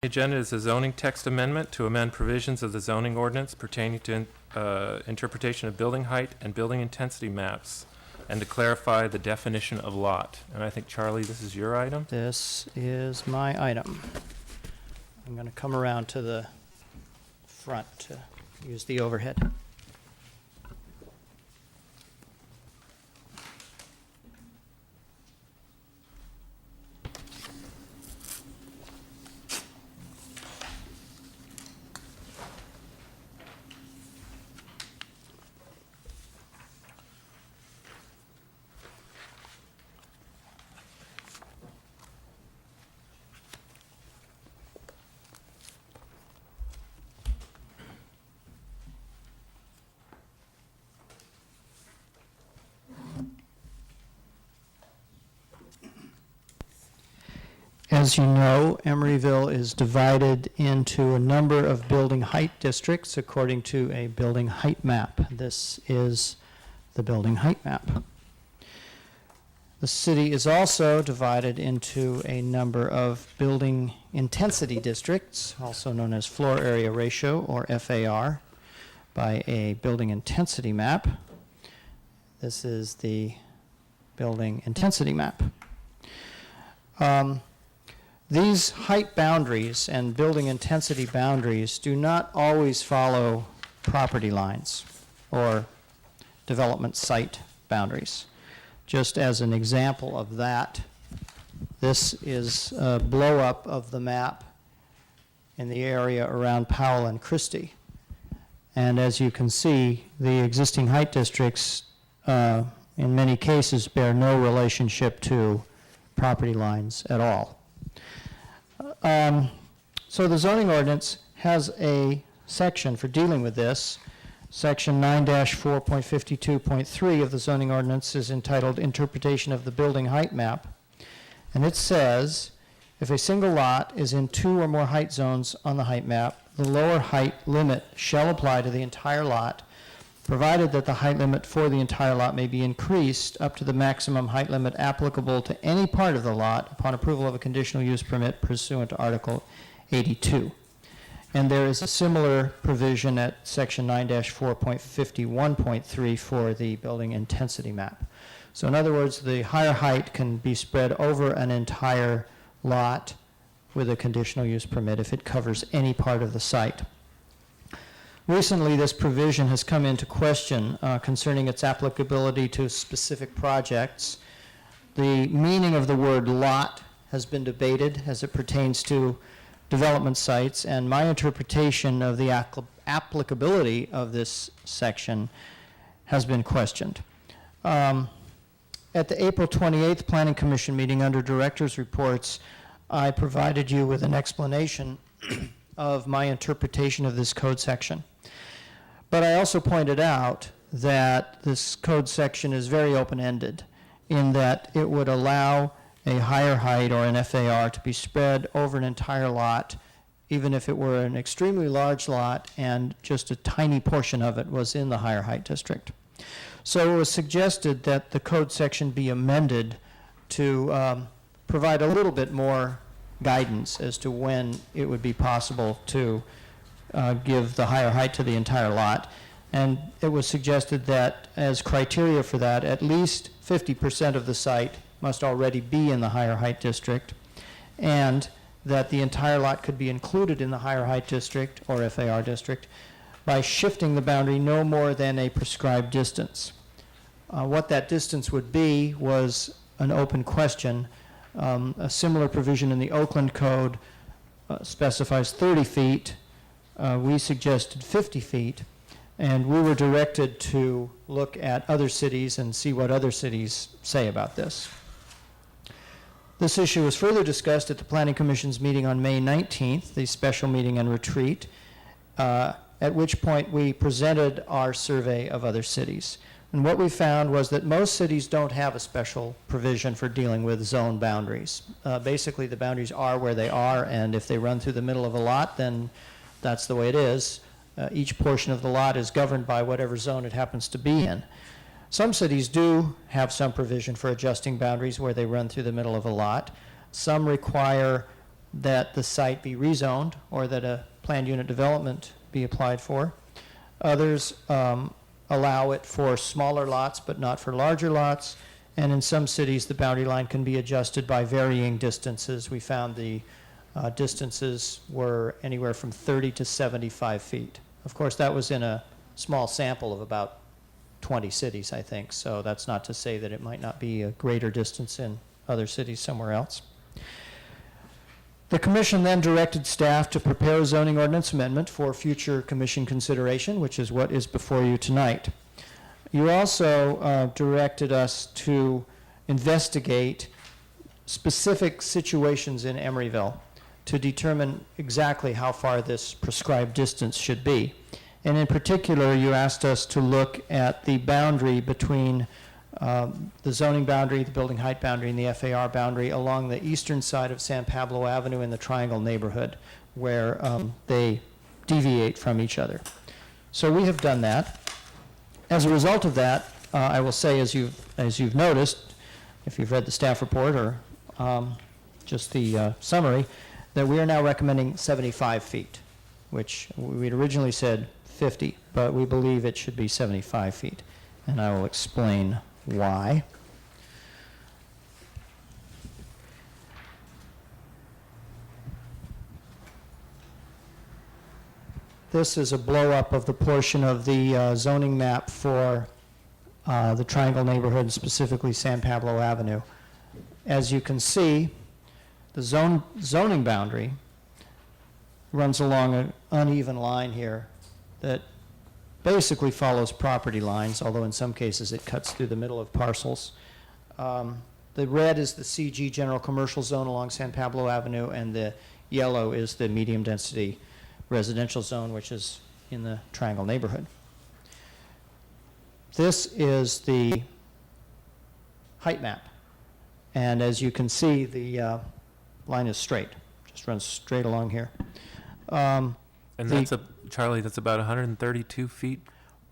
The agenda is a zoning text amendment to amend provisions of the zoning ordinance pertaining to interpretation of building height and building intensity maps, and to clarify the definition of lot. And I think, Charlie, this is your item? This is my item. I'm going to come around to the front to use the overhead. As you know, Emeryville is divided into a number of building height districts according to a building height map. This is the building height map. The city is also divided into a number of building intensity districts, also known as floor area ratio, or FAR, by a building intensity map. This is the building intensity map. These height boundaries and building intensity boundaries do not always follow property lines or development site boundaries. Just as an example of that, this is a blow-up of the map in the area around Powell and Christie. And as you can see, the existing height districts, in many cases, bear no relationship to property lines at all. So the zoning ordinance has a section for dealing with this. Section 9-4.52.3 of the zoning ordinance is entitled Interpretation of the Building Height Map. And it says, if a single lot is in two or more height zones on the height map, the lower height limit shall apply to the entire lot, provided that the height limit for the entire lot may be increased up to the maximum height limit applicable to any part of the lot upon approval of a conditional use permit pursuant to Article 82. And there is a similar provision at Section 9-4.51.3 for the building intensity map. So in other words, the higher height can be spread over an entire lot with a conditional use permit if it covers any part of the site. Recently, this provision has come into question concerning its applicability to specific projects. The meaning of the word lot has been debated as it pertains to development sites, and my interpretation of the applicability of this section has been questioned. At the April 28th Planning Commission meeting under Director's Reports, I provided you with an explanation of my interpretation of this code section. But I also pointed out that this code section is very open-ended in that it would allow a higher height or an FAR to be spread over an entire lot, even if it were an extremely large lot and just a tiny portion of it was in the higher height district. So it was suggested that the code section be amended to provide a little bit more guidance as to when it would be possible to give the higher height to the entire lot. And it was suggested that as criteria for that, at least 50% of the site must already be in the higher height district, and that the entire lot could be included in the higher height district or FAR district by shifting the boundary no more than a prescribed distance. What that distance would be was an open question. A similar provision in the Oakland Code specifies 30 feet. We suggested 50 feet, and we were directed to look at other cities and see what other cities say about this. This issue was further discussed at the Planning Commission's meeting on May 19th, the special meeting and retreat, at which point we presented our survey of other cities. And what we found was that most cities don't have a special provision for dealing with zone boundaries. Basically, the boundaries are where they are, and if they run through the middle of a lot, then that's the way it is. Each portion of the lot is governed by whatever zone it happens to be in. Some cities do have some provision for adjusting boundaries where they run through the middle of a lot. Some require that the site be rezoned or that a planned unit development be applied for. Others allow it for smaller lots, but not for larger lots. And in some cities, the boundary line can be adjusted by varying distances. We found the distances were anywhere from 30 to 75 feet. Of course, that was in a small sample of about 20 cities, I think. So that's not to say that it might not be a greater distance in other cities somewhere else. The commission then directed staff to prepare a zoning ordinance amendment for future commission consideration, which is what is before you tonight. You also directed us to investigate specific situations in Emeryville to determine exactly how far this prescribed distance should be. And in particular, you asked us to look at the boundary between the zoning boundary, the building height boundary, and the FAR boundary along the eastern side of San Pablo Avenue in the Triangle neighborhood, where they deviate from each other. So we have done that. As a result of that, I will say, as you've noticed, if you've read the staff report or just the summary, that we are now recommending 75 feet, which we'd originally said 50, but we believe it should be 75 feet. And I will explain why. This is a blow-up of the portion of the zoning map for the Triangle neighborhood, and specifically San Pablo Avenue. As you can see, the zoning boundary runs along an uneven line here that basically follows property lines, although in some cases it cuts through the middle of parcels. The red is the CG general commercial zone along San Pablo Avenue, and the yellow is the medium density residential zone, which is in the Triangle neighborhood. This is the height map. And as you can see, the line is straight, just runs straight along here. And Charlie, that's about 132 feet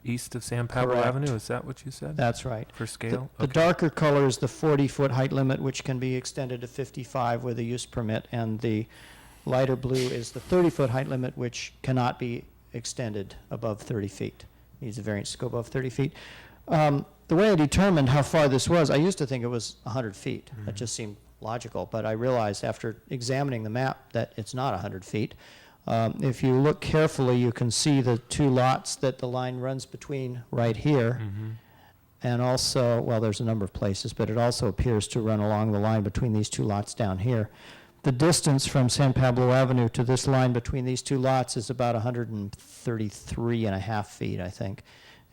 east of San Pablo Correct. Avenue, is that what you said? That's right. For scale? The darker color is the 40-foot height limit, which can be extended to 55 with a use permit, and the lighter blue is the 30-foot height limit, which cannot be extended above 30 feet. Needs a variance to go above 30 feet. The way I determined how far this was, I used to think it was 100 feet. Mm-hmm. That just seemed logical, but I realized after examining the map that it's not 100 feet. If you look carefully, you can see the two lots that the line runs between right here. Mm-hmm. And also, well, there's a number of places, but it also appears to run along the line between these two lots down here. The distance from San Pablo Avenue to this line between these two lots is about 133 and a half feet, I think.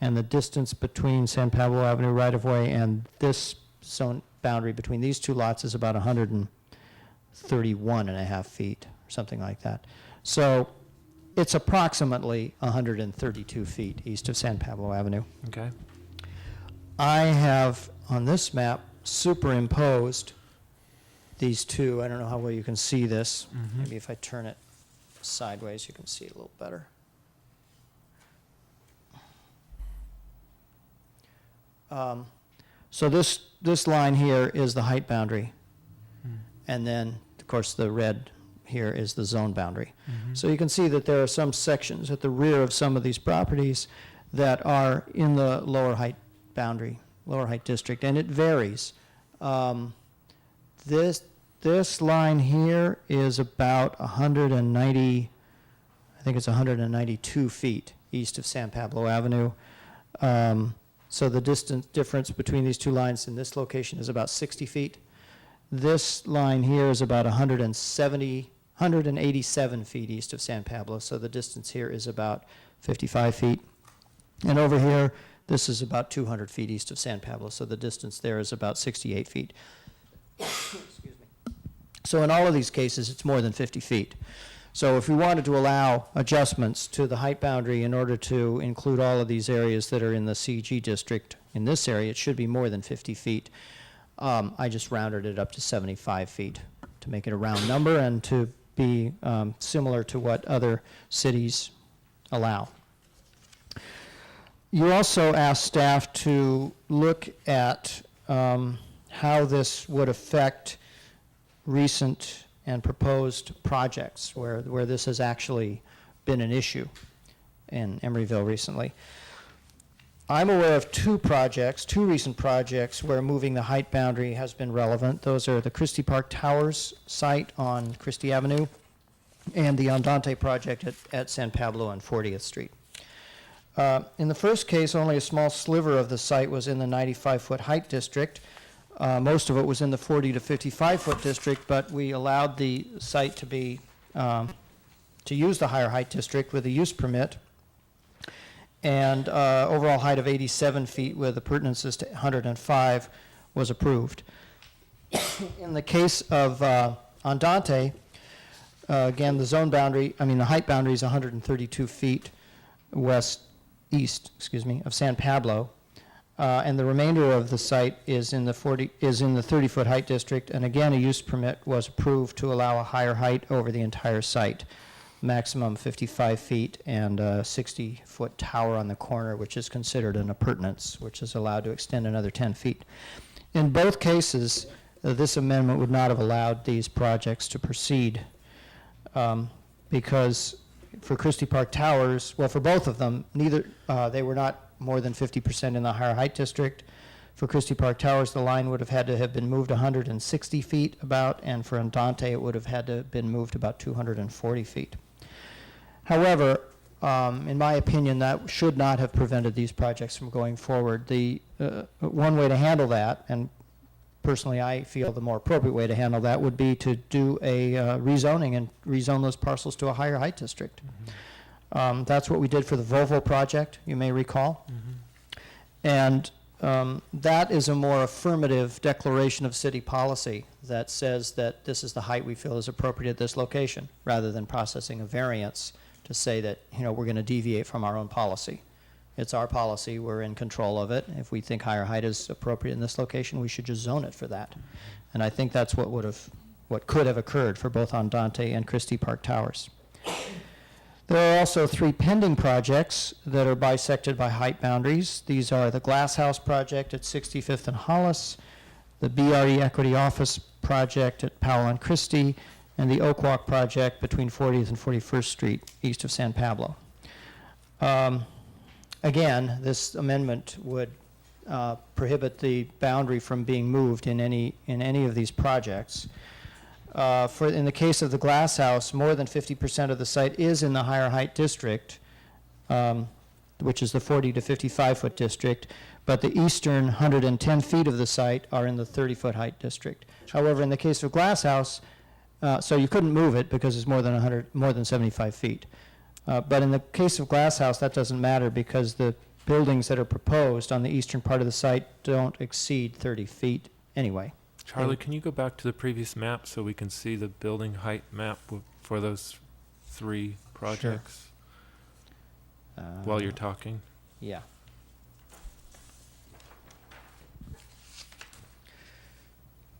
And the distance between San Pablo Avenue right-of-way and this zone boundary between these two lots is about 131 and a half feet, or something like that. So it's approximately 132 feet east of San Pablo Avenue. Okay. I have, on this map, superimposed these two. I don't know how well you can see this. Mhm. Maybe if I turn it sideways, you can see it a little better. So this line here is the height boundary. And then, of course, the red here is the zone boundary. Mhm. So you can see that there are some sections at the rear of some of these properties that are in the lower height boundary, lower height district, and it varies. This line here is about 190, I think it's 192 feet east of San Pablo Avenue. So the distance difference between these two lines in this location is about 60 feet. This line here is about 187 feet east of San Pablo, so the distance here is about 55 feet. And over here, this is about 200 feet east of San Pablo, so the distance there is about 68 feet. Excuse me. So in all of these cases, it's more than 50 feet. So if we wanted to allow adjustments to the height boundary in order to include all of these areas that are in the CG district, in this area, it should be more than 50 feet. I just rounded it up to 75 feet to make it a round number and to be similar to what other cities allow. You also asked staff to look at how this would affect recent and proposed projects where this has actually been an issue in Emeryville recently. I'm aware of two recent projects where moving the height boundary has been relevant. Those are the Christie Park Towers site on Christie Avenue and the Andante project at San Pablo on 40th Street. In the first case, only a small sliver of the site was in the 95-foot height district. Most of it was in the 40 to 55-foot district, but we allowed the site to be to use the higher height district with a use permit, and overall height of 87 feet with appurtenances to 105 was approved. In the case of Andante, again, the height boundary is 132 feet east of San Pablo, and the remainder of the site is in the 30-foot height district, and again, a use permit was approved to allow a higher height over the entire site, maximum 55 feet, and a 60-foot tower on the corner, which is considered an appurtenance, which is allowed to extend another 10 feet. In both cases, this amendment would not have allowed these projects to proceed because for Christie Park Towers, well, for both of them, they were not more than 50% in the higher height district. For Christie Park Towers, the line would have had to have been moved 160 feet about, and for Andante, it would have had to have been moved about 240 feet. However, in my opinion, that should not have prevented these projects from going forward. The one way to handle that, and personally I feel the more appropriate way to handle that, would be to do a rezoning and rezone those parcels to a higher height district. Mm-hmm. That's what we did for the Volvo project, you may recall. Mm-hmm. And that is a more affirmative declaration of city policy that says that this is the height we feel is appropriate at this location, rather than processing a variance to say that, we're going to deviate from our own policy. It's our policy, we're in control of it. If we think higher height is appropriate in this location, we should just zone it for that. And I think that's what could have occurred for both Andante and Christie Park Towers. There are also 3 pending projects that are bisected by height boundaries. These are the Glass House project at 65th and Hollis, the BRE Equity Office project at Powell and Christie, and the Oak Walk project between 40th and 41st Street, east of San Pablo. Again, this amendment would prohibit the boundary from being moved in any of these projects. In the case of the Glass House, more than 50% of the site is in the higher height district, which is the 40 to 55-foot district, but the eastern 110 feet of the site are in the 30-foot height district. However, in the case of Glass House, so you couldn't move it because it's more than 75 feet. But in the case of Glass House, that doesn't matter because the buildings that are proposed on the eastern part of the site don't exceed 30 feet anyway. Charlie, can you go back to the previous map so we can see the building height map for those 3 projects while you're talking? Yeah.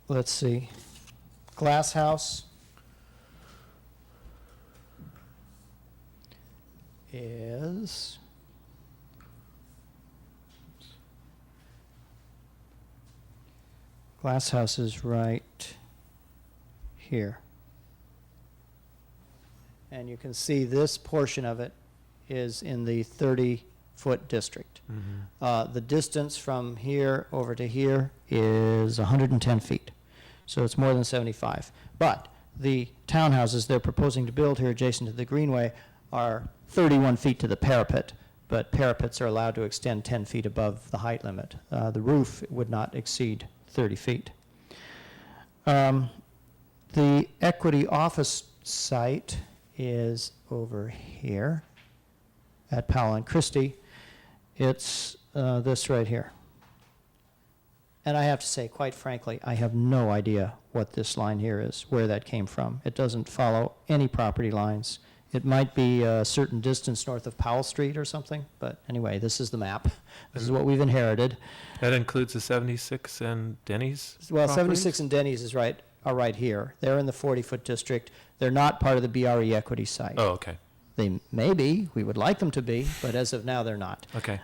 Let's see. Glass House is Glass House is right here. And you can see this portion of it is in the 30-foot district. Mm-hmm. The distance from here over to here is 110 feet. So it's more than 75. But the townhouses they're proposing to build here adjacent to the greenway are 31 feet to the parapet, but parapets are allowed to extend 10 feet above the height limit. The roof would not exceed 30 feet. The Equity Office site is over here at Powell and Christie. It's this right here. And I have to say, quite frankly, I have no idea what this line here is, where that came from. It doesn't follow any property lines. It might be a certain distance north of Powell Street or something, but anyway, this is the map. This is what we've inherited. That includes the 76 and Denny's Well, properties? 76 and Denny's are right here. They're in the 40-foot district. They're not part of the BRE equity site. Oh, okay. They may be. We would like them to be, but as of now, they're not. Okay.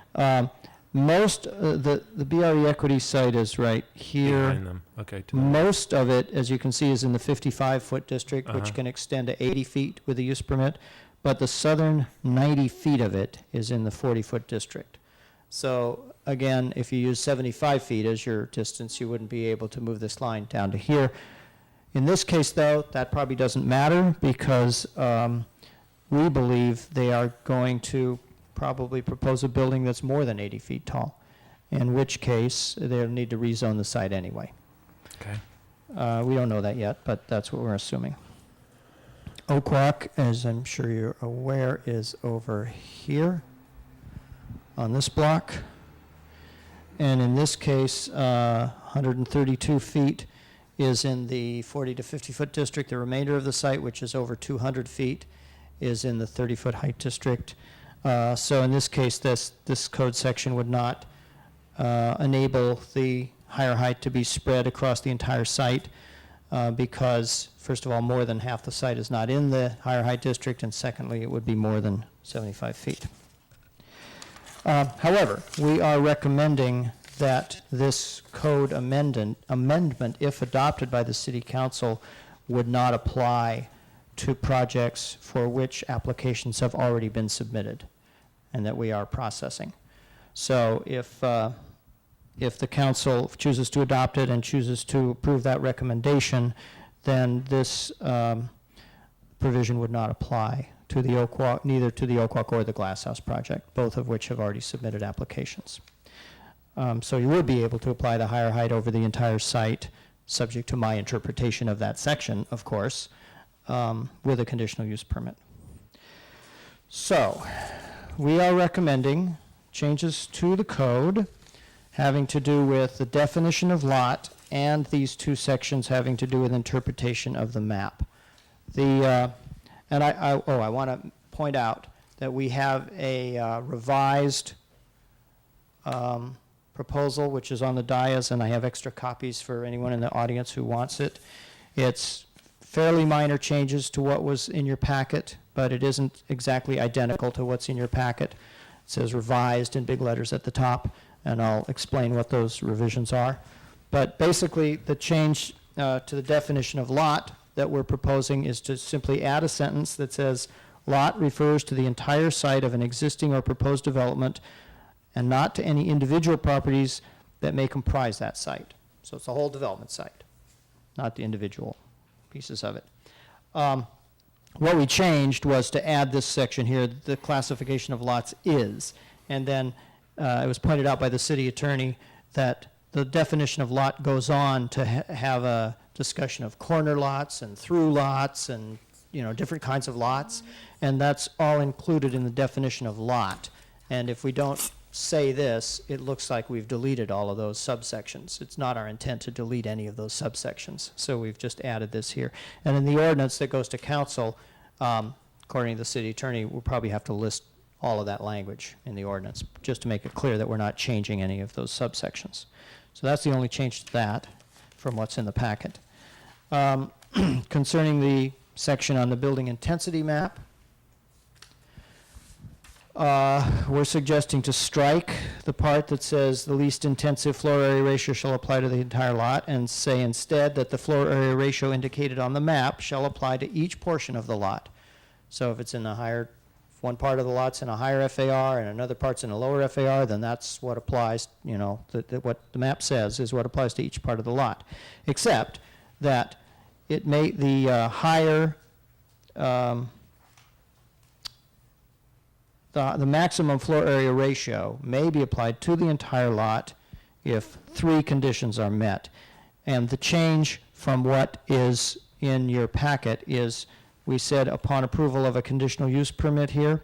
Most, the BRE equity site is right here. Behind them, okay. to the- Most of it, as you can see, is in the 55-foot district, which Uh-huh. can extend to 80 feet with a use permit, but the southern 90 feet of it is in the 40-foot district. So again, if you use 75 feet as your distance, you wouldn't be able to move this line down to here. In this case, though, that probably doesn't matter because we believe they are going to probably propose a building that's more than 80 feet tall, in which case they'll need to rezone the site anyway. Okay. We don't know that yet, but that's what we're assuming. Oak Walk, as I'm sure you're aware, is over here on this block. And in this case, 132 feet is in the 40 to 50-foot district. The remainder of the site, which is over 200 feet, is in the 30-foot height district. So in this case, this code section would not enable the higher height to be spread across the entire site because, first of all, more than half the site is not in the higher height district, and secondly, it would be more than 75 feet. However, we are recommending that this code amendment, if adopted by the City Council, would not apply to projects for which applications have already been submitted and that we are processing. So if the council chooses to adopt it and chooses to approve that recommendation, then this provision would not apply to the Oak Walk, neither to the Oak Walk or the Glass House project, both of which have already submitted applications. So you would be able to apply the higher height over the entire site, subject to my interpretation of that section, of course, with a conditional use permit. So, we are recommending changes to the code having to do with the definition of lot and these two sections having to do with interpretation of the map. I want to point out that we have a revised proposal, which is on the dais, and I have extra copies for anyone in the audience who wants it. It's fairly minor changes to what was in your packet, but it isn't exactly identical to what's in your packet. It says revised in big letters at the top, and I'll explain what those revisions are. But basically, the change to the definition of lot that we're proposing is to simply add a sentence that says, lot refers to the entire site of an existing or proposed development and not to any individual properties that may comprise that site. So it's the whole development site, not the individual pieces of it. What we changed was to add this section here, the classification of lots is, and then it was pointed out by the city attorney that the definition of lot goes on to have a discussion of corner lots and through lots and, you know, different kinds of lots, and that's all included in the definition of lot. And if we don't say this, it looks like we've deleted all of those subsections. It's not our intent to delete any of those subsections, so we've just added this here. And in the ordinance that goes to council, according to the city attorney, we'll probably have to list all of that language in the ordinance, just to make it clear that we're not changing any of those subsections. So that's the only change to that from what's in the packet. Concerning the section on the building intensity map, we're suggesting to strike the part that says the least intensive floor area ratio shall apply to the entire lot, and say instead that the floor area ratio indicated on the map shall apply to each portion of the lot. So if it's in the higher, if one part of the lot's in a higher FAR and another part's in a lower FAR, then that's what applies, you know, what the map says is what applies to each part of the lot. Except that it may, the higher, the maximum floor area ratio may be applied to the entire lot if three conditions are met. And the change from what is in your packet is, we said upon approval of a conditional use permit here,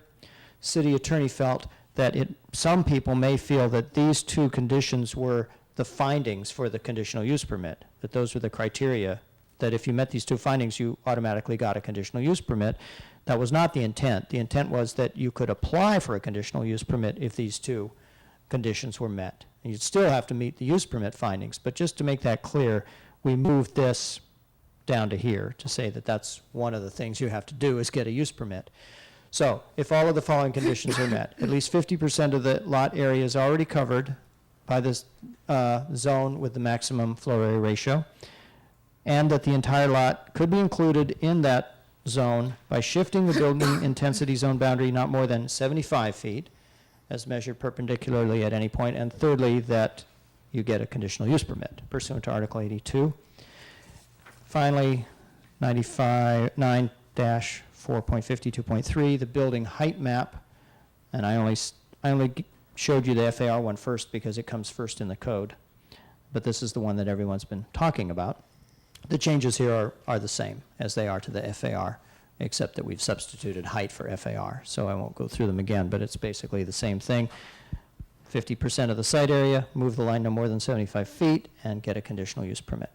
city attorney felt that some people may feel that these two conditions were the findings for the conditional use permit, that those were the criteria, that if you met these two findings, you automatically got a conditional use permit. That was not the intent. The intent was that you could apply for a conditional use permit if these two conditions were met. And you'd still have to meet the use permit findings, but just to make that clear, we moved this down to here to say that that's one of the things you have to do is get a use permit. So if all of the following conditions are met, at least 50% of the lot area is already covered by this zone with the maximum floor area ratio, and that the entire lot could be included in that zone by shifting the building intensity zone boundary not more than 75 feet as measured perpendicularly at any point, and thirdly, that you get a conditional use permit pursuant to Article 82. Finally, 9-4.52.3, the building height map, and I only showed you the FAR one first because it comes first in the code, but this is the one that everyone's been talking about. The changes here are the same as they are to the FAR, except that we've substituted height for FAR, so I won't go through them again, but it's basically the same thing. 50% of the site area, move the line no more than 75 feet, and get a conditional use permit.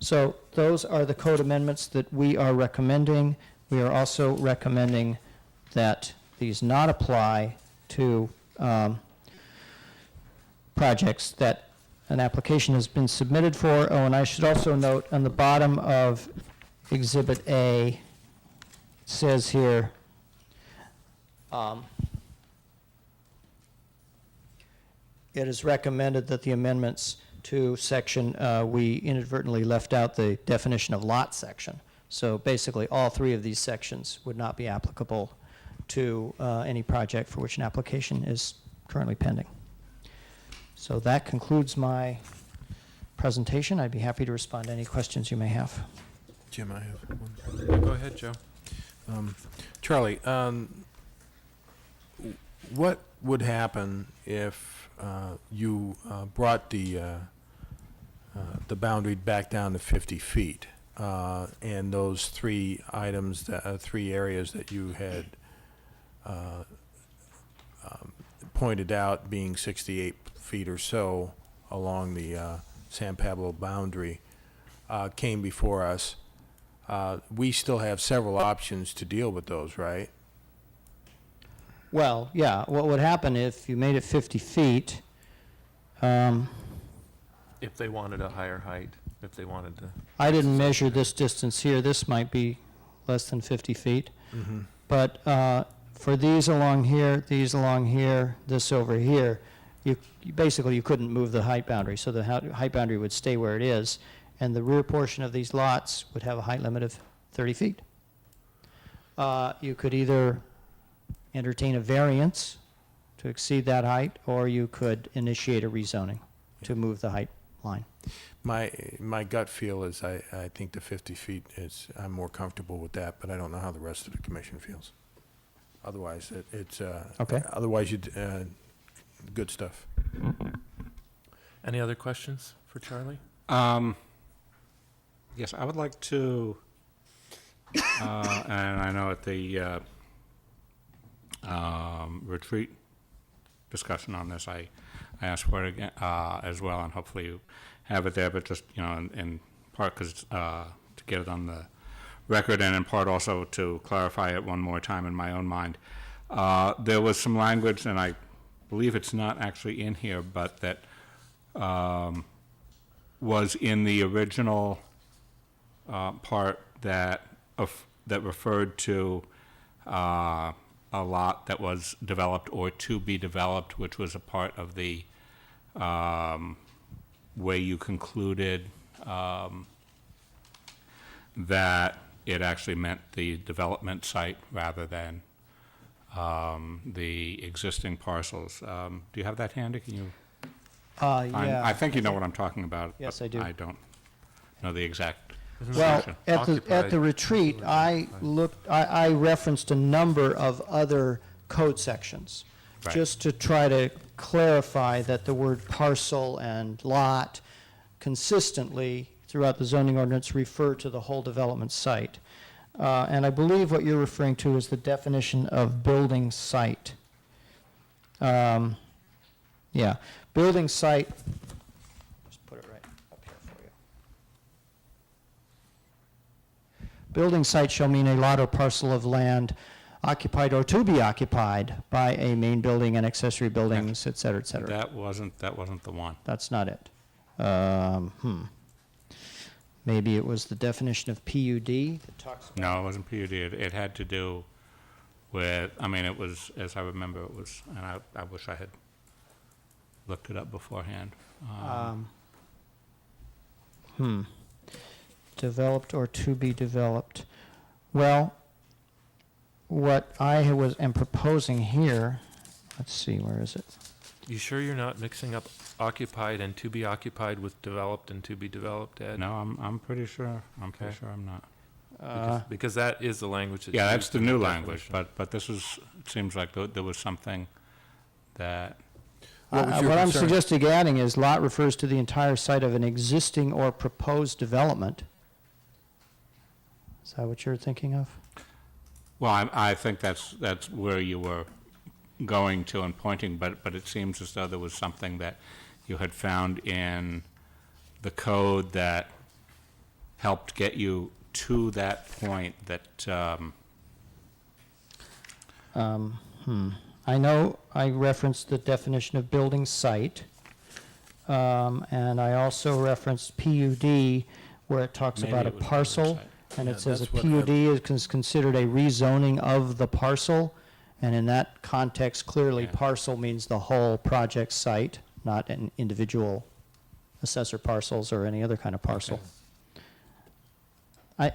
So those are the code amendments that we are recommending. We are also recommending that these not apply to projects that an application has been submitted for. Oh, and I should also note on the bottom of Exhibit A, it says here, it is recommended that the amendments to section, we inadvertently left out the definition of lot section. So basically, all three of these sections would not be applicable to any project for which an application is currently pending. So that concludes my presentation. I'd be happy to respond to any questions you may have. Jim, I have one. Yeah, go ahead, Joe. Charlie, what would happen if you brought the boundary back down to 50 feet, and those three items, three areas that you had pointed out being 68 feet or so along the San Pablo boundary came before us? We still have several options to deal with those, right? Well, yeah, what would happen if you made it 50 feet? If they wanted a higher height, if they wanted to. I didn't measure this distance here. This might be less than 50 feet. Mm-hmm. But for these along here, this over here, you basically you couldn't move the height boundary. So the height boundary would stay where it is, and the rear portion of these lots would have a height limit of 30 feet. You could either entertain a variance to exceed that height, or you could initiate a rezoning to move the height line. My gut feel is I think the 50 feet is, I'm more comfortable with that, but I don't know how the rest of the commission feels. Otherwise, it's Okay. Otherwise, good stuff. Any other questions for Charlie? Yes, I would like to, and I know at the retreat discussion on this, I asked for it again as well, and hopefully you have it there, but just, in part because to get it on the record, and in part also to clarify it one more time in my own mind. There was some language, and I believe it's not actually in here, but that was in the original part that referred to a lot that was developed or to be developed, which was a part of the way you concluded that it actually meant the development site rather than the existing parcels. Do you have that handy? Can you? Yeah. I think you know what I'm talking about. Yes, but I do. I don't know the exact. Well, section. at the retreat, I referenced a number of other code sections, Right. just to try to clarify that the word parcel and lot consistently throughout the zoning ordinance refer to the whole development site. And I believe what you're referring to is the definition of building site. Yeah, building site, just put it right up here for you. Building site shall mean a lot or parcel of land occupied or to be occupied by a main building and accessory buildings, et cetera, et cetera. That wasn't the one. That's not it. Maybe it was the definition of PUD that talks about. No, it wasn't PUD. It had to do with, I mean, it was, as I remember, it was, and I wish I had looked it up beforehand. Developed or to be developed. Well, what I am proposing here, let's see, where is it? You sure you're not mixing up occupied and to be occupied with developed and to be developed, Ed? No, I'm pretty sure, Okay. I'm not. Because that is the language that's Yeah, that's used the in new definition. language, but this is, it seems like there was something that, What was your What I'm concern? suggesting adding is lot refers to the entire site of an existing or proposed development. Is that what you're thinking of? well, I think that's where you were going to and pointing, but it seems as though there was something that you had found in the code that helped get you to that point that, I know I referenced the definition of building site, and I also referenced PUD, where it talks Maybe about a it was building parcel, site. and Yeah, it says a that's what PUD is considered a rezoning of the parcel, and in that context, clearly Yeah. parcel means the whole project site, not an individual assessor parcels or any other kind of parcel.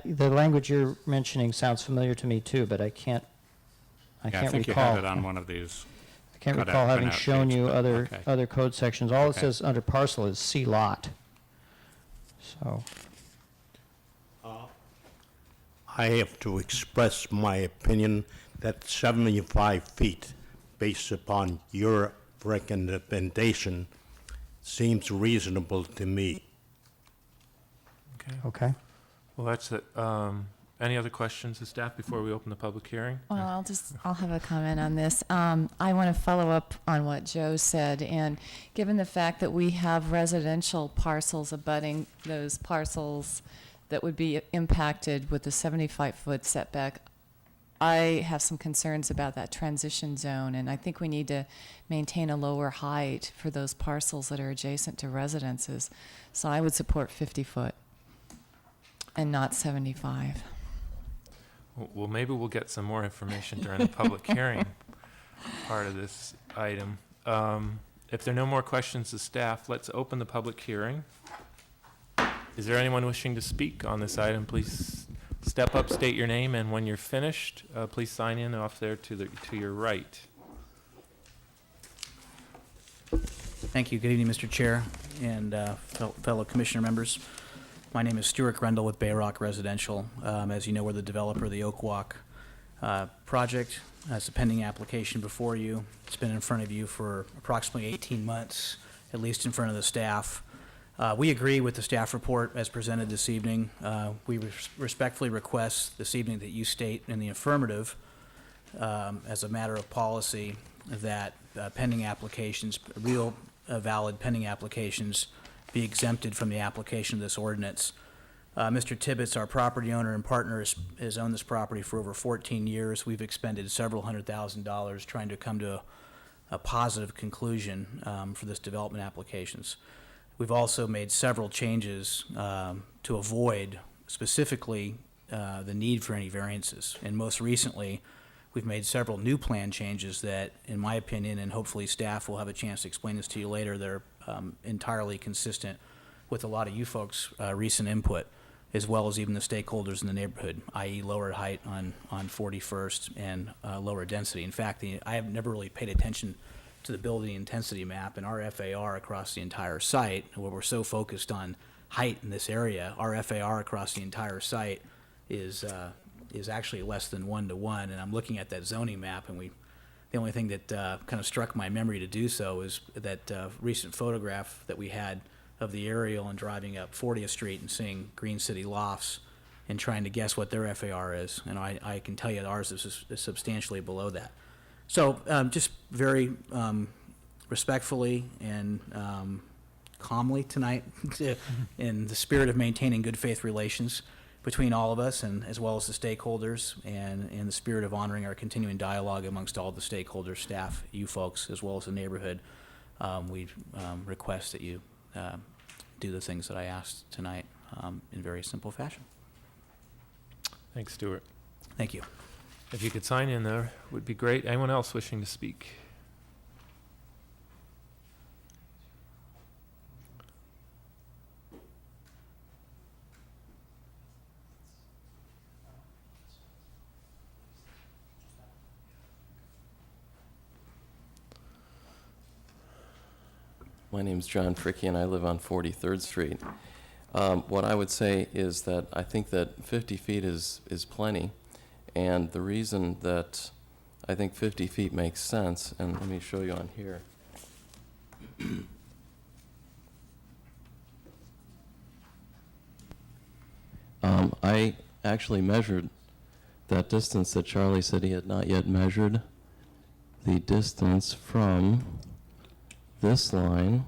The language you're mentioning sounds familiar to me too, but I can't yeah, I can't think you recall. had it on one of these. I can't cut out- recall having printout shown sheets, you but other, okay. other code sections. All it Okay. says under parcel is C lot. So, I have to express my opinion that 75 feet, based upon your recommendation, seems reasonable to me. Okay. okay. Well, that's it. Any other questions of staff before we open the public hearing? Well, I'll have a comment on this. I want to follow up on what Joe said, and given the fact that we have residential parcels abutting those parcels that would be impacted with the 75-foot setback, I have some concerns about that transition zone, and I think we need to maintain a lower height for those parcels that are adjacent to residences. So I would support 50 foot and not 75. Well, maybe we'll get some more information during the public hearing part of this item. If there are no more questions of staff, let's open the public hearing. Is there anyone wishing to speak on this item? Please step up, state your name, and when you're finished, please sign in off there to your right. Thank you. Good evening, Mr. Chair and fellow commissioner members. My name is Stuart Grendel with Bayrock Residential. As you know, we're the developer of the Oak Walk project. It's a pending application before you. It's been in front of you for approximately 18 months, at least in front of the staff. We agree with the staff report as presented this evening. We respectfully request this evening that you state in the affirmative, as a matter of policy, that pending applications, real valid pending applications, be exempted from the application of this ordinance. Mr. Tibbetts, our property owner and partner, has owned this property for over 14 years. We've expended several $100,000 trying to come to a positive conclusion for this development applications. We've also made several changes to avoid specifically the need for any variances. And most recently, we've made several new plan changes that, in my opinion, and hopefully staff will have a chance to explain this to you later, they're entirely consistent with a lot of you folks' recent input, as well as even the stakeholders in the neighborhood, i.e. lower height on 41st and lower density. In fact, I have never really paid attention to the building intensity map and our FAR across the entire site, where we're so focused on height in this area. Our FAR across the entire site is actually less than 1-to-1, and I'm looking at that zoning map, and the only thing that kind of struck my memory to do so is that recent photograph that we had of the aerial and driving up 40th Street and seeing Green City Lofts and trying to guess what their FAR is, and I can tell you ours is substantially below that. So just very respectfully and calmly tonight, in the spirit of maintaining good faith relations between all of us and as well as the stakeholders, and in the spirit of honoring our continuing dialogue amongst all the stakeholders, staff, you folks, as well as the neighborhood, we request that you do the things that I asked tonight in very simple fashion. Thanks, Stuart. Thank you. If you could sign in there, would be great. Anyone else wishing to speak? My name's John Fricky, and I live on 43rd Street. What I would say is that I think that 50 feet is plenty, and the reason that I think 50 feet makes sense, and let me show you on here. I actually measured that distance that Charlie said he had not yet measured. The distance from this line,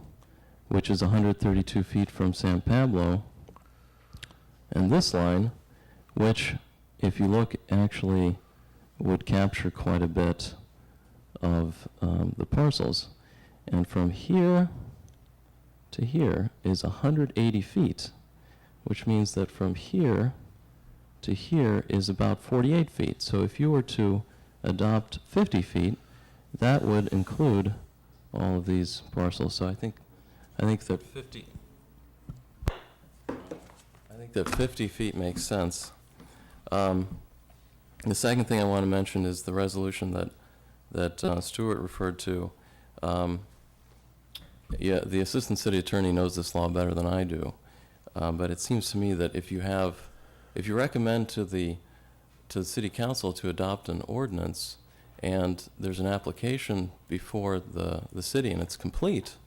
which is 132 feet from San Pablo, and this line, which, if you look, actually would capture quite a bit of the parcels. And from here to here is 180 feet, which means that from here to here is about 48 feet. So if you were to adopt 50 feet, that would include all of these parcels. So I think that 50 feet makes sense. The second thing I want to mention is the resolution that Stuart referred to. Yeah, the assistant city attorney knows this law better than I do, but it seems to me that if you recommend to the city council to adopt an ordinance, and there's an application before the city and it's complete,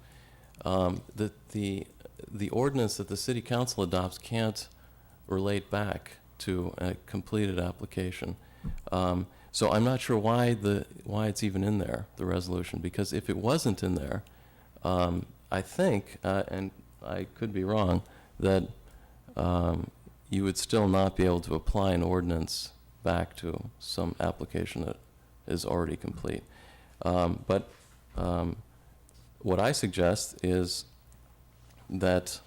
that the ordinance that the city council adopts can't relate back to a completed application. So I'm not sure why it's even in there, the resolution, because if it wasn't in there, I think, and I could be wrong, that you would still not be able to apply an ordinance back to some application that is already complete. But what I suggest is that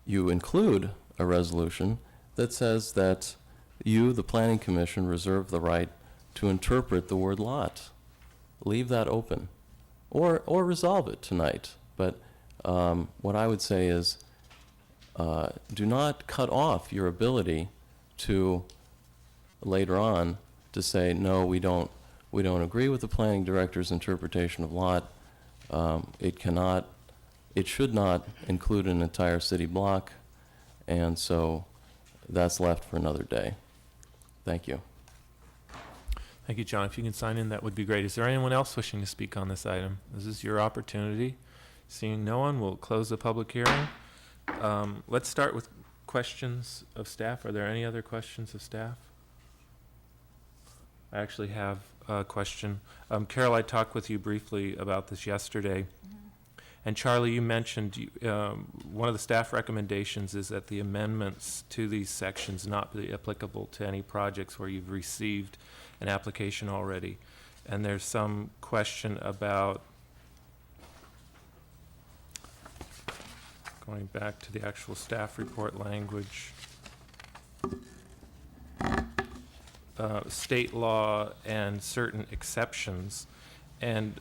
you include a resolution that says that you, the Planning Commission, reserve the right to interpret the word lot. Leave that open, or resolve it tonight. But what I would say is, do not cut off your ability to later on to say, no, we don't agree with the planning director's interpretation of lot. It should not include an entire city block, and so that's left for another day. Thank you. Thank you, John. If you can sign in, that would be great. Is there anyone else wishing to speak on this item? This is your opportunity. Seeing no one, we'll close the public hearing. Let's start with questions of staff. Are there any other questions of staff? I actually have a question. Carol, I talked with you briefly about this yesterday. And Charlie, you mentioned one of the staff recommendations is that the amendments to these sections not be applicable to any projects where you've received an application already. And there's some question about, going back to the actual staff report language, state law and certain exceptions. And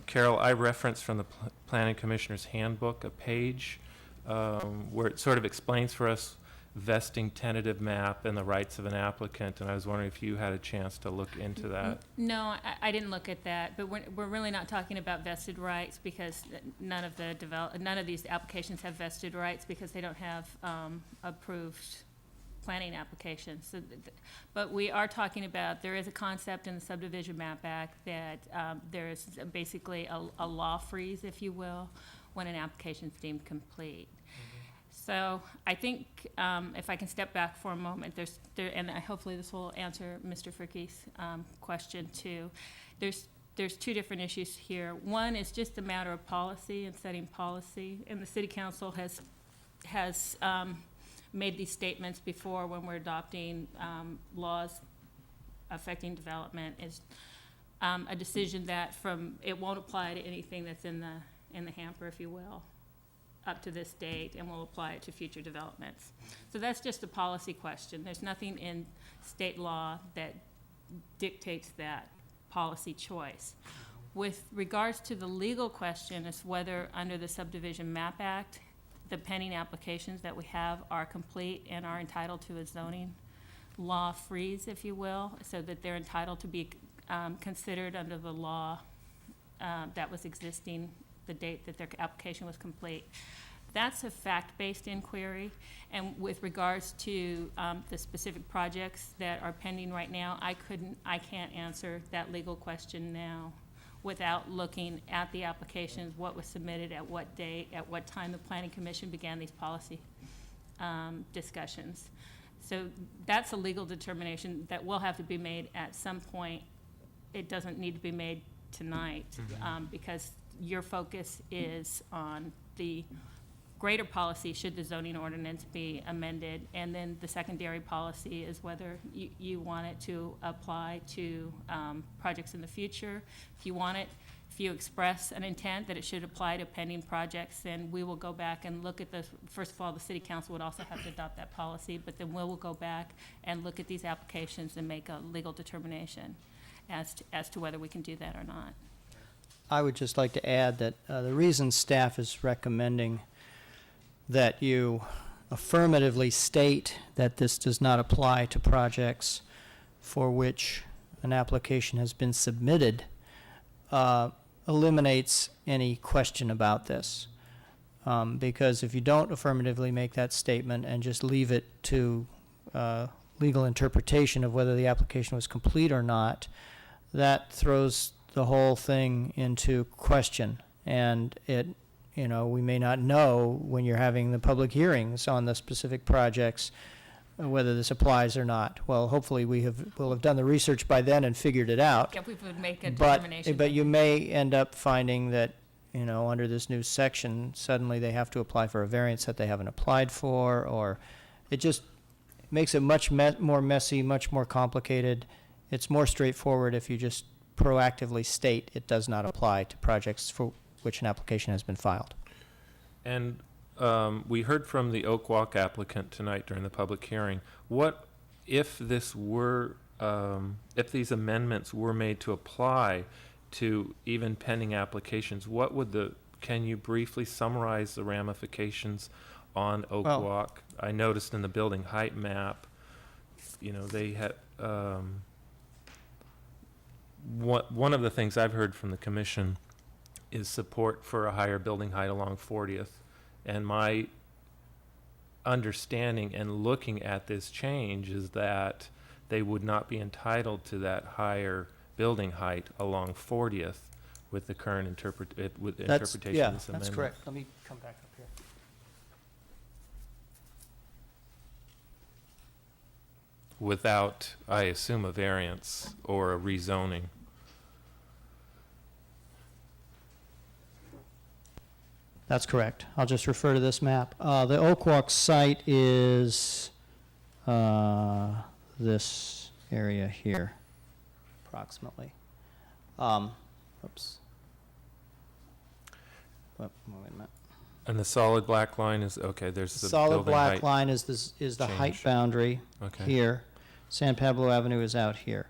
Carol, I referenced from the Planning Commissioner's Handbook a page where it sort of explains for us vesting tentative map and the rights of an applicant, and I was wondering if you had a chance to look into that. No, I didn't look at that, but we're really not talking about vested rights because none of these applications have vested rights because they don't have approved planning applications. So, but we are talking about, there is a concept in the Subdivision Map Act that there is basically a law freeze, if you will, when an application is deemed complete. So I think if I can step back for a moment, and hopefully this will answer Mr. Fricke's question too. There's two different issues here. One is just a matter of policy and setting policy, and the City Council has made these statements before when we're adopting laws affecting development. Is a decision that it won't apply to anything that's in the hamper, if you will, up to this date, and we'll apply it to future developments. So that's just a policy question. There's nothing in state law that dictates that policy choice. With regards to the legal question, is whether under the Subdivision Map Act, the pending applications that we have are complete and are entitled to a zoning law freeze, if you will, so that they're entitled to be considered under the law that was existing the date that their application was complete. That's a fact-based inquiry, and with regards to the specific projects that are pending right now, I can't answer that legal question now without looking at the applications, what was submitted at what date, at what time the Planning Commission began these policy discussions. So that's a legal determination that will have to be made at some point. It doesn't need to be made tonight, because your focus is on the greater policy, should the zoning ordinance be amended, and then the secondary policy is whether you want it to apply to projects in the future. If you express an intent that it should apply to pending projects, then we will go back and look at this. First of all, the city council would also have to adopt that policy, but then we will go back and look at these applications and make a legal determination as to whether we can do that or not. I would just like to add that the reason staff is recommending that you affirmatively state that this does not apply to projects for which an application has been submitted eliminates any question about this. Because if you don't affirmatively make that statement and just leave it to legal interpretation of whether the application was complete or not, that throws the whole thing into question. And we may not know when you're having the public hearings on the specific projects whether this applies or not. Well, hopefully we'll have done the research by then and figured it out. Yeah, we would make a determination. But you may end up finding that, under this new section, suddenly they have to apply for a variance that they haven't applied for, or it just makes it much more messy, much more complicated. It's more straightforward if you just proactively state it does not apply to projects for which an application has been filed. And we heard from the Oak Walk applicant tonight during the public hearing. What if this were, if these amendments were made to apply to even pending applications, can you briefly summarize the ramifications on Oak Walk? I noticed in the building height map, they had, one of the things I've heard from the commission is support for a higher building height along 40th. And my understanding and looking at this change is that they would not be entitled to that higher building height along 40th with the current interpretation of this amendment. Yeah, that's correct. Let me come back up here. Without, I assume, a variance or a rezoning. That's correct. I'll just refer to this map. The Oak Walk site is this area here, approximately. Oops. Wait a minute. And the solid black line is, okay, there's the Solid building black height. line is the height change. boundary Okay. here. San Pablo Avenue is out here.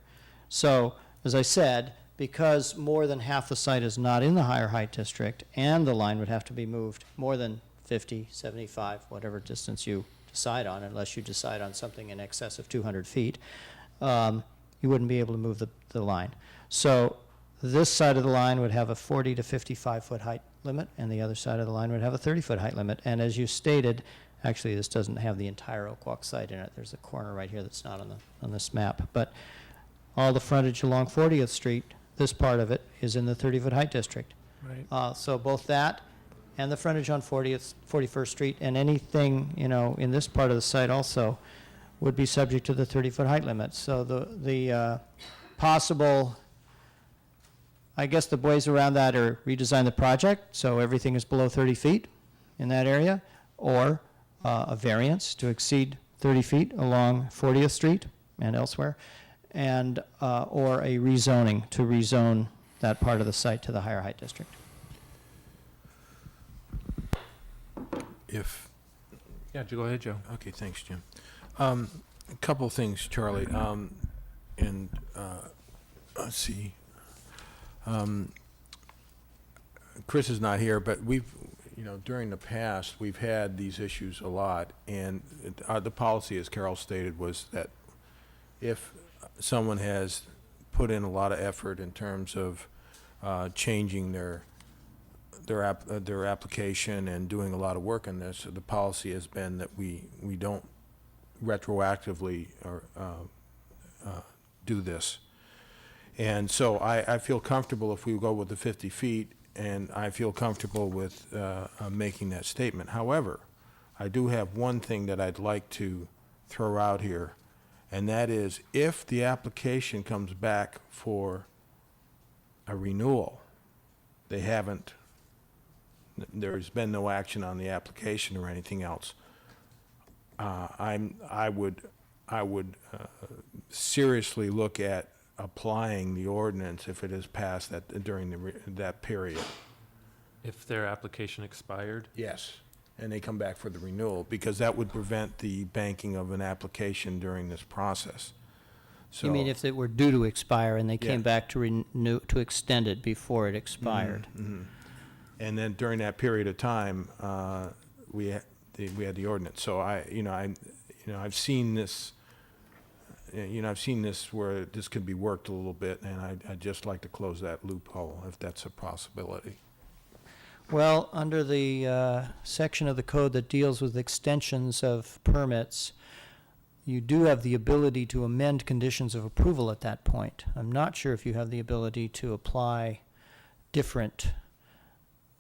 So, as I said, because more than half the site is not in the higher height district, and the line would have to be moved more than 50, 75, whatever distance you decide on, unless you decide on something in excess of 200 feet, you wouldn't be able to move the line. So this side of the line would have a 40 to 55-foot height limit, and the other side of the line would have a 30-foot height limit. And as you stated, actually this doesn't have the entire Oak Walk site in it. There's a corner right here that's not on this map. But all the frontage along 40th Street, this part of it, is in the 30-foot height district. Right. So both that and the frontage on 41st Street and anything, in this part of the site also would be subject to the 30-foot height limit. So the possible, I guess the ways around that are redesign the project so everything is below 30 feet in that area, or a variance to exceed 30 feet along 40th Street and elsewhere, and or a rezoning to rezone that part of the site to the higher height district. Yeah, go ahead, Joe. Okay, thanks, Jim. A couple things, Charlie. And, let's see, Chris is not here, but we've, during the past, we've had these issues a lot, and the policy, as Carol stated, was that if someone has put in a lot of effort in terms of changing their application and doing a lot of work on this, the policy has been that we don't retroactively or do this. And so I feel comfortable if we go with the 50 feet, and I feel comfortable with making that statement. However, I do have one thing that I'd like to throw out here, and that is if the application comes back for a renewal, there's been no action on the application or anything else, I would seriously look at applying the ordinance if it is passed during that period. If their application expired? Yes. And they come back for the renewal, because that would prevent the banking of an application during this process. So, You mean if it were due to expire and they Yeah. came back to renew, to extend it before it expired? and then during that period of time, we had the ordinance. So I've seen this. I've seen this where this could be worked a little bit, and I'd just like to close that loophole if that's a possibility. Well, under the section of the code that deals with extensions of permits, you do have the ability to amend conditions of approval at that point. I'm not sure if you have the ability to apply different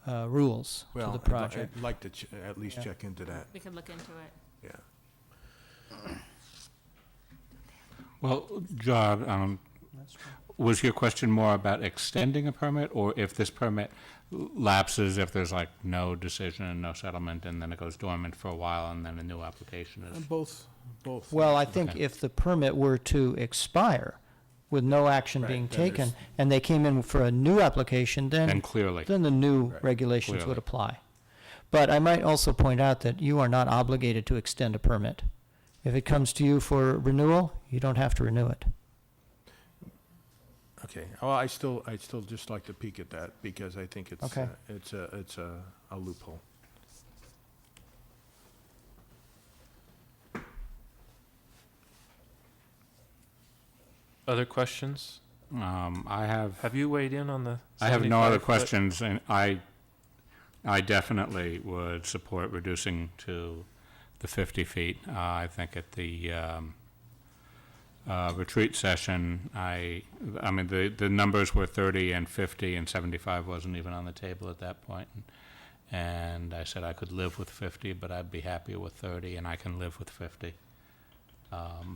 rules to Well, the project. I'd like to at least Yeah. check into that. We could look into it. Yeah. Well, John, was your question more about extending a permit, or if this permit lapses, if there's like no decision and no settlement, and then it goes dormant for a while, and then a new application is? Both. Well, I think Okay. if the permit were to expire with no action Right, being then taken, there's- and they came in for a new application, Then then clearly, the new Right. regulations Clearly. would apply. But I might also point out that you are not obligated to extend a permit. If it comes to you for renewal, you don't have to renew it. Okay. Well, I still just like to peek at that, because I think it's Okay. it's a loophole. Other questions? I have. Have you weighed in on the I have no other 75 foot? questions, and I definitely would support reducing to the 50 feet. I think at the retreat session, I mean, the numbers were 30 and 50, and 75 wasn't even on the table at that point. And I said I could live with 50, but I'd be happier with 30, and I can live with 50.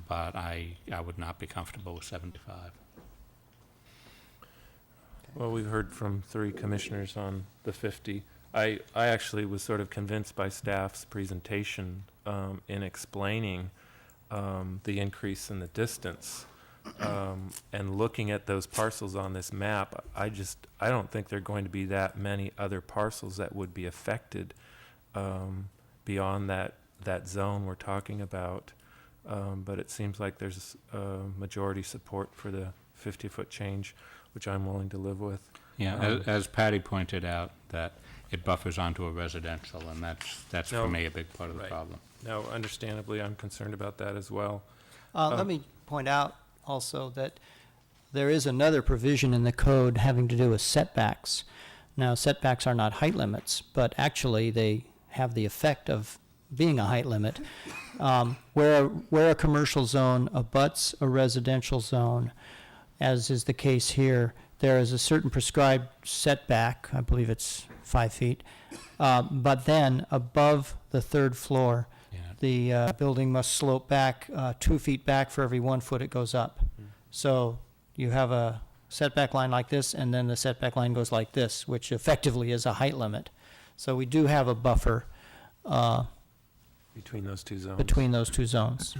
But I would not be comfortable with 75. Well, we've heard from 3 commissioners on the 50. I actually was sort of convinced by staff's presentation in explaining the increase in the distance. And looking at those parcels on this map, I don't think there are going to be that many other parcels that would be affected beyond that zone we're talking about. But it seems like there's majority support for the 50-foot change, which I'm willing to live with. Yeah, as Patty pointed out, that it buffers onto a residential, and that's No, for me a big part of the right. problem. Now, understandably, I'm concerned about that as well. Let me point out also that there is another provision in the code having to do with setbacks. Now, setbacks are not height limits, but actually they have the effect of being a height limit. Where a commercial zone abuts a residential zone, as is the case here, there is a certain prescribed setback, I believe it's 5 feet, but then above the 3rd floor, Yeah. the building must slope back 2 feet back for every 1 foot it goes up. So you have a setback line like this, and then the setback line goes like this, which effectively is a height limit. So we do have a buffer Between those 2 zones. between those 2 zones.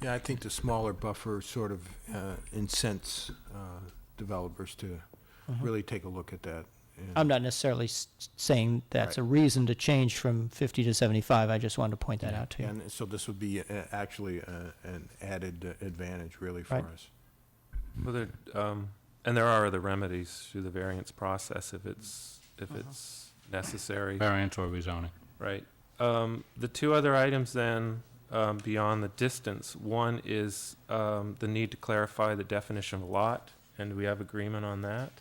Yeah, I think the smaller buffer sort of incents developers to really take a look at that. I'm not necessarily saying that's a reason to change from 50 to 75. I just wanted to point that out to you. And so this would be actually an added advantage, really, for Right. us. Well, and there are other remedies through the variance process if it's necessary, Variance or rezoning. right? The two other items then, beyond the distance, one is the need to clarify the definition of lot, and we have agreement on that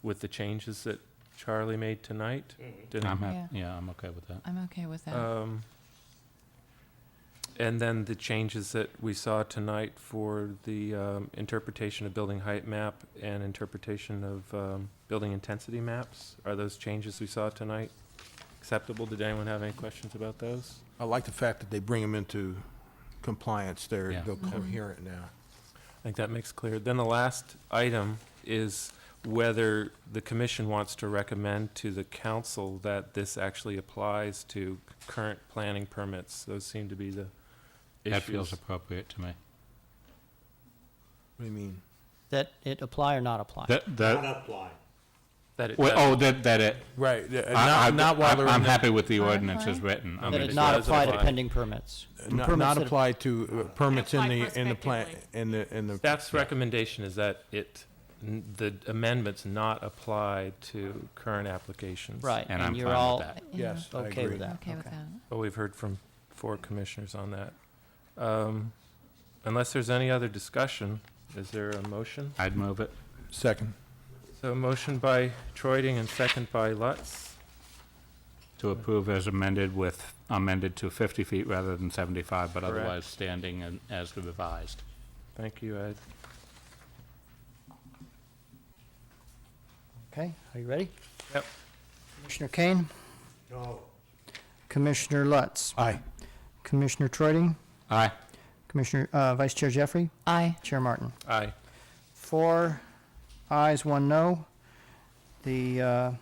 with the changes that Charlie made tonight. Didn't he? Yeah. I'm okay with that. I'm okay with that. And then the changes that we saw tonight for the interpretation of building height map and interpretation of building intensity maps, are those changes we saw tonight acceptable? Did anyone have any questions about those? I like the fact that they bring them into compliance. They're Yeah. coherent now. I think that makes clear. Then the last item is whether the commission wants to recommend to the council that this actually applies to current planning permits. Those seem to be the That feels issues. appropriate to me. What do you mean? That it apply or not apply? That, that, apply. That it well, does- oh, that it, Right, not while they're in I'm happy with the ordinance Apply? as written. I That mean, it it not does apply to apply. pending permits? Not Permits that- apply to permits in Apply the plan, prospectively. in the. Staff's recommendation is that the amendments not apply to current applications. Right, And I'm and you're fine with all that. Yeah. Yes, I okay agree. with that? Okay with that. But we've heard from 4 commissioners on that. Unless there's any other discussion, is there a motion? I'd move it. Second. So a motion by Troiding and second by Lutz. To approve as amended to 50 feet rather than 75, but Correct. otherwise standing as revised. Thank you, Ed. Okay, are you ready? Yep. Commissioner Kane? No. Commissioner Lutz? Aye. Commissioner Troiding? Aye. Commissioner, Vice Chair Jeffrey? Aye. Chair Martin? Aye. 4 ayes, 1 no. The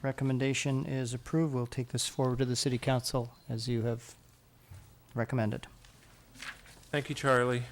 recommendation is approved. We'll take this forward to the city council as you have recommended. Thank you, Charlie.